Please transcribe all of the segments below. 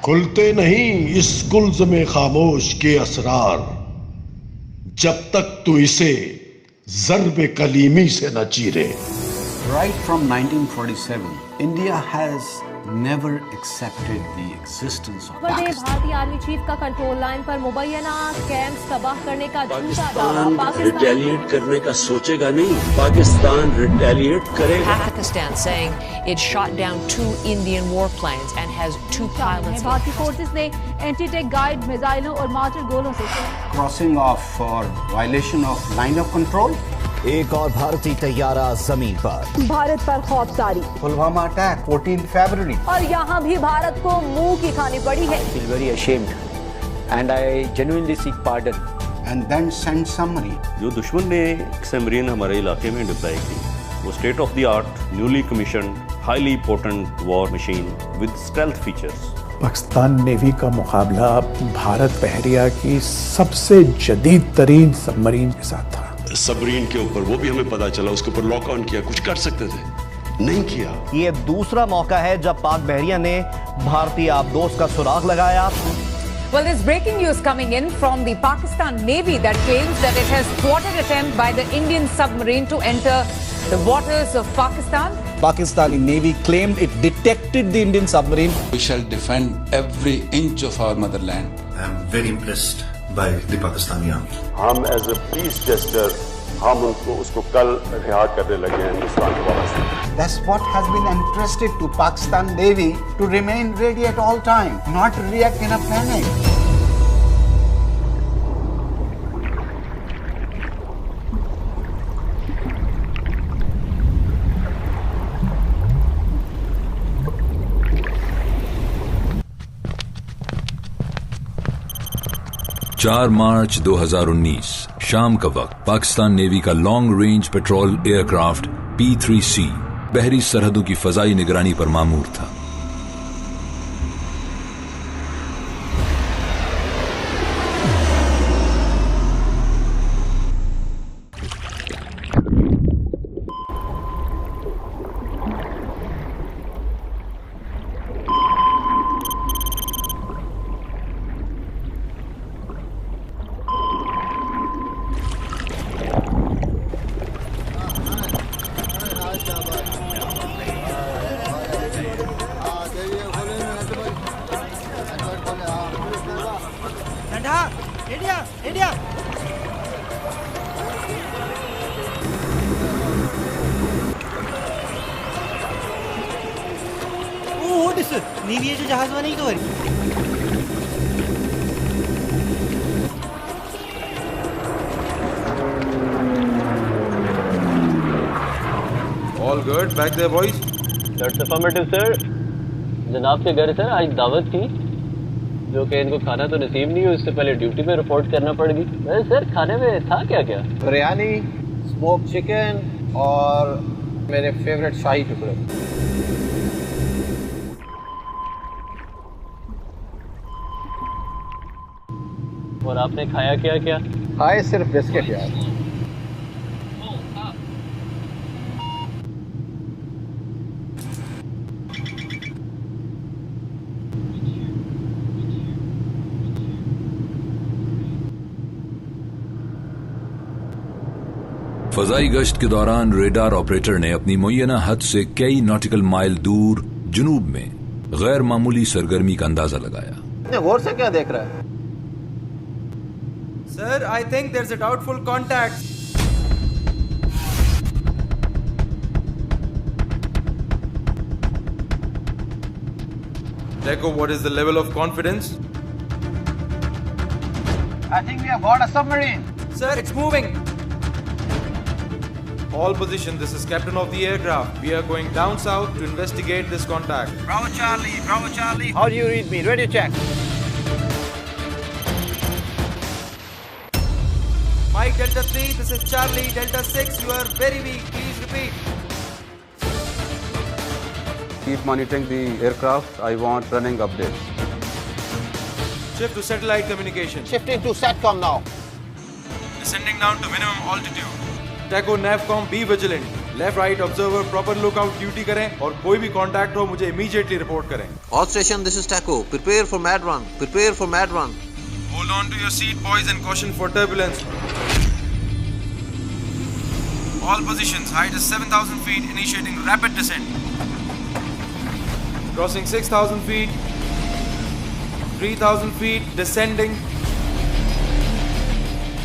खुलते नहीं इस गुल्ज़ में खामोश के असरार, जब तक तू इसे ज़र्ब कलीमी से न चीरे। Right from 1947, India has never accepted the existence of Pakistan. भारतीय आर्मी चीफ का कंट्रोल लाइन पर मुबैना कैंप्स तबाह करने का झूठा दावा। पाकिस्तान रिटेलिएट करने का सोचेगा नहीं, पाकिस्तान रिटेलिएट करेगा। Pakistan saying it shot down 2 Indian warplanes and has 2 pilots. भारतीय फोर्सेस ने एंटी-टैंक गाइड मिसाइलों और मार्टर गोलों से Crossing off for violation of line of control. एक और भारतीय तैयारा जमीन पर। भारत पर खौफसारी। Pulwama attack 14 February. और यहाँ भी भारत को मुंह की खानी पड़ी है। I feel very ashamed and I genuinely seek pardon. And then send summary. जो दुश्मन ने सबमरीन हमारे इलाके में डिप्लॉय की, वो state of the art newly commissioned highly potent war machine with stealth features. Pakistan navy का मुकाबला भारत बहरिया की सबसे जदीद तरीन सबमरीन के साथ था। सबरीन के ऊपर वो भी हमें पता चला, उसके ऊपर लॉक ऑन किया, कुछ कर सकते थे, नहीं किया। ये दूसरा मौका है जब पाक बहरिया ने भारतीय आबदोज का सुराग लगाया। Well, there's breaking news coming in from the Pakistan Navy that claims that it has thwarted attempt by the Indian submarine to enter the waters of Pakistan. Pakistani Navy claimed it detected the Indian submarine. We shall defend every inch of our motherland. I am very impressed by the Pakistani army. हम as a piece gesture हम उसको कल रिहा करने लगे हैं हिंदुस्तान के वास्ते। That's what has been entrusted to Pakistan Navy to remain ready at all time, not react in a panic. मार्च 2019 शाम का वक्त पाकिस्तान नेवी का long range petrol aircraft P-3C बहरी सरहदों की फजाई निगरानी पर मामूर था। All good back there, boys? That's affirmative, sir. जनाब के घर सर आज दावत थी, जो कि इनको खाना तो नसीब नहीं हुई, उससे पहले ड्यूटी पे रिपोर्ट करना पड़ेगी। वैसे सर खाने में था क्या क्या? बिरयानी, स्मोक चिकन और मेरे फेवरेट शाही टुकड़े। और आपने खाया क्या क्या? खाए सिर्फ बिस्किट यार। फजाई गश्त के दौरान रेडार ऑपरेटर ने अपनी मुय्यना हद से कई नॉटिकल माइल दूर जुनूब में गैर मामूली सरगर्मी का अंदाजा लगाया। इतने गौर से क्या देख रहा है? Sir, I think there's a doubtful contact. Deco, what is the level of confidence? I think we have got a submarine. Sir, it's moving. All position, this is captain of the aircraft. We are going down south to investigate this contact. Bravo Charlie, Bravo Charlie. How do you read me? Ready to check. Mike Delta 3, this is Charlie Delta 6. You are very weak. Please repeat. Keep monitoring the aircraft. I want running updates. Shift to satellite communication. Shifting to SATCOM now. Descending down to minimum altitude. TACO NAVCOM, be vigilant. Left right observer proper lookout duty करें और कोई भी contact हो मुझे immediately report करें। All station, this is Taco. Prepare for mad run. Prepare for mad run. Hold on to your seat, boys, and caution for turbulence. All positions, height is 7,000 feet, initiating rapid descent. Crossing 6,000 feet, 3,000 feet, descending.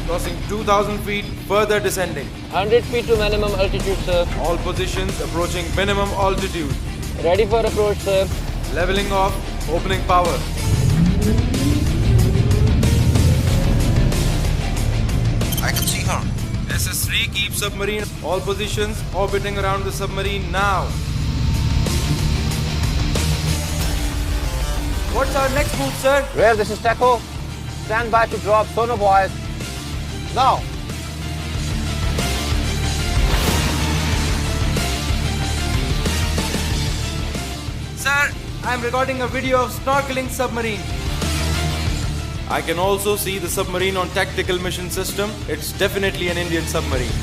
Crossing 2,000 feet, further descending. 100 feet to minimum altitude, sir. All positions approaching minimum altitude. Ready for approach, sir. Leveling off, opening power. I can see her. SS3 keep submarine. All positions orbiting around the submarine now. What's our next move, sir? Rare, this is Taco. Stand by to drop sonar boys. Now. Sir, I am recording a video of snorkeling submarine. I can also see the submarine on tactical mission system. It's definitely an Indian submarine.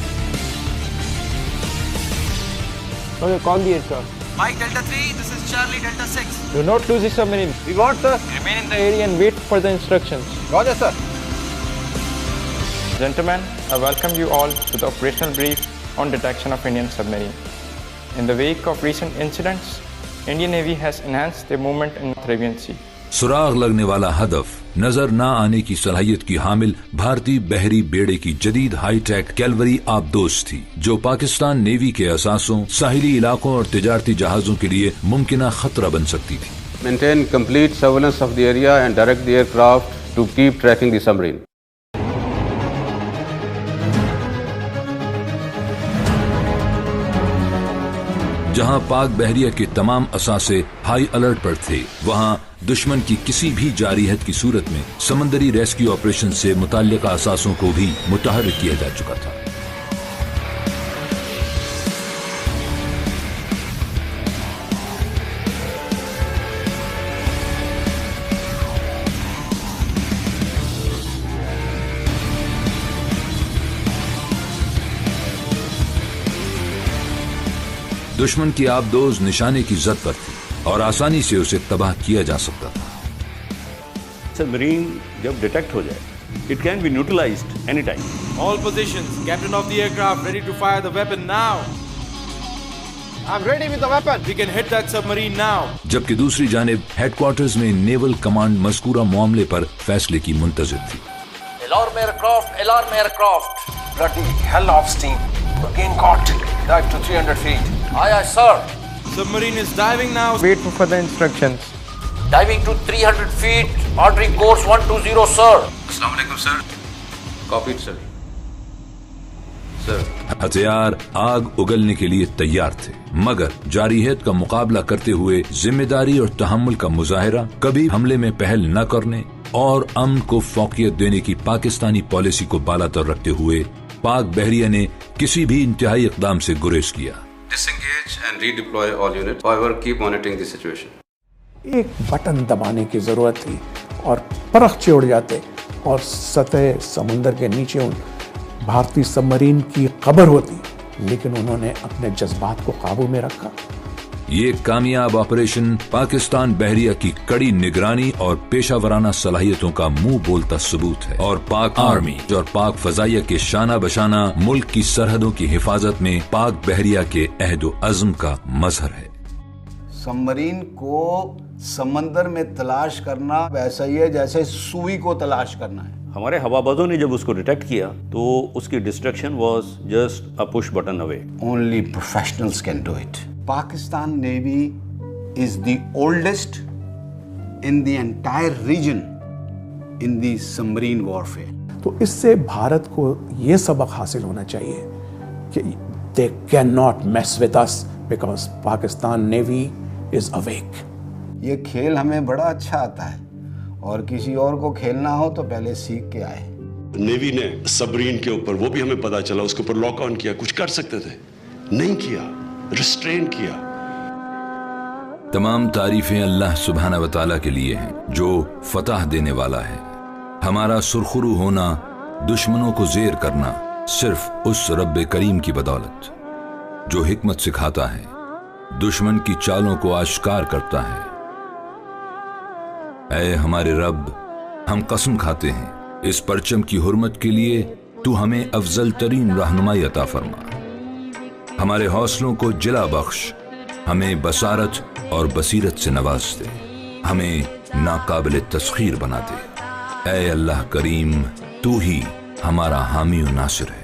Okay, call the aircraft. Mike Delta 3, this is Charlie Delta 6. Do not lose the submarine. We want, sir. Remain in the area and wait for the instructions. Roger, sir. Gentlemen, I welcome you all to the operational brief on detection of Indian submarine. In the wake of recent incidents, Indian Navy has enhanced their movement in the Arabian Sea. सुराग लगने वाला हदफ नजर ना आने की सलाहियत की हामिल भारतीय बहरी बेड़े की जदीद हाईटेक कैलवरी आबदोज थी, जो पाकिस्तान नेवी के असासों, साहिली इलाकों और तिजारती जहाजों के लिए मुमकिना खतरा बन सकती थी। Maintain complete surveillance of the area and direct the aircraft to keep tracking the submarine. जहां पाक बहरिया के तमाम असासे हाई अलर्ट पर थे, वहां दुश्मन की किसी भी जारियत की सूरत में समंदरी रेस्क्यू ऑपरेशन से मुताल्लिका असासों को भी मुतहर्रिक किया जा चुका था। दुश्मन की आबदोज निशाने की जद पर थी और आसानी से उसे तबाह किया जा सकता था। सबमरीन जब डिटेक्ट हो जाए, it can be neutralized anytime. All positions, captain of the aircraft ready to fire the weapon now. I'm ready with the weapon. We can hit that submarine now. जबकि दूसरी जानिब हेडक्वार्टर्स में naval command मज़कूरा मामले पर फैसले की मुंतज़िर थी। Alarm aircraft, alarm aircraft. Bloody hell of steam. Again caught. Dive to 300 feet. Aye, aye, sir. Submarine is diving now. Wait for further instructions. Diving to 300 feet. Ordering course 120, sir. Assalamu alaikum, sir. Copied, sir. Sir. हथियार आग उगलने के लिए तैयार थे, मगर जारियत का मुकाबला करते हुए जिम्मेदारी और तहम्मुल का मुजाहिरा, कभी हमले में पहल न करने और अमन को फौकियत देने की पाकिस्तानी पॉलिसी को बालातर रखते हुए पाक बहरिया ने किसी भी इंतहाई इक़दाम से गुरेज किया। Disengage and redeploy all units. However, keep monitoring the situation. एक बटन दबाने की जरूरत थी और परख चिड़ जाते और सतह समुंदर के नीचे उन भारतीय सबमरीन की खबर होती, लेकिन उन्होंने अपने जज्बात को काबू में रखा। ये कामयाब ऑपरेशन पाकिस्तान बहरिया की कड़ी निगरानी और पेशावराना सलाहियतों का मुंह बोलता सबूत है और पाक आर्मी और पाक फजाइया के शाना बशाना मुल्क की सरहदों की हिफाजत में पाक बहरिया के अहद अज़्म का मजहर है। सबमरीन को समंदर में तलाश करना वैसा ही है जैसे सुई को तलाश करना है। हमारे हवाबाजों ने जब उसको डिटेक्ट किया तो उसकी destruction was just a push button away. Only professionals can do it. Pakistan Navy is the oldest in the entire region in the submarine warfare. तो इससे भारत को ये सबक हासिल होना चाहिए कि they cannot mess with us because Pakistan Navy is awake. ये खेल हमें बड़ा अच्छा आता है और किसी और को खेलना हो तो पहले सीख के आए। नेवी ने सबमरीन के ऊपर, वो भी हमें पता चला, उसके ऊपर लॉक ऑन किया, कुछ कर सकते थे, नहीं किया, रिस्ट्रेन किया। तमाम तारीफें अल्लाह सुब्हाना व तआला के लिए हैं जो फतह देने वाला है। हमारा सुरखरू होना, दुश्मनों को जेर करना सिर्फ उस रब्बे करीम की बदौलत। जो हिकमत सिखाता है, दुश्मन की चालों को आश्कार करता है। ऐ हमारे रब, हम कसम खाते हैं इस परचम की हुर्मत के लिए तू हमें अफजल तरीन रहनुमाई अता फरमा। हमारे हौसलों को जिला बख्श, हमें बसारत और बसीरत से नवाज दे, हमें नाकाबिल तस्खीर बना दे। ऐ अल्लाह करीम, तू ही हमारा हामी और नासिर है।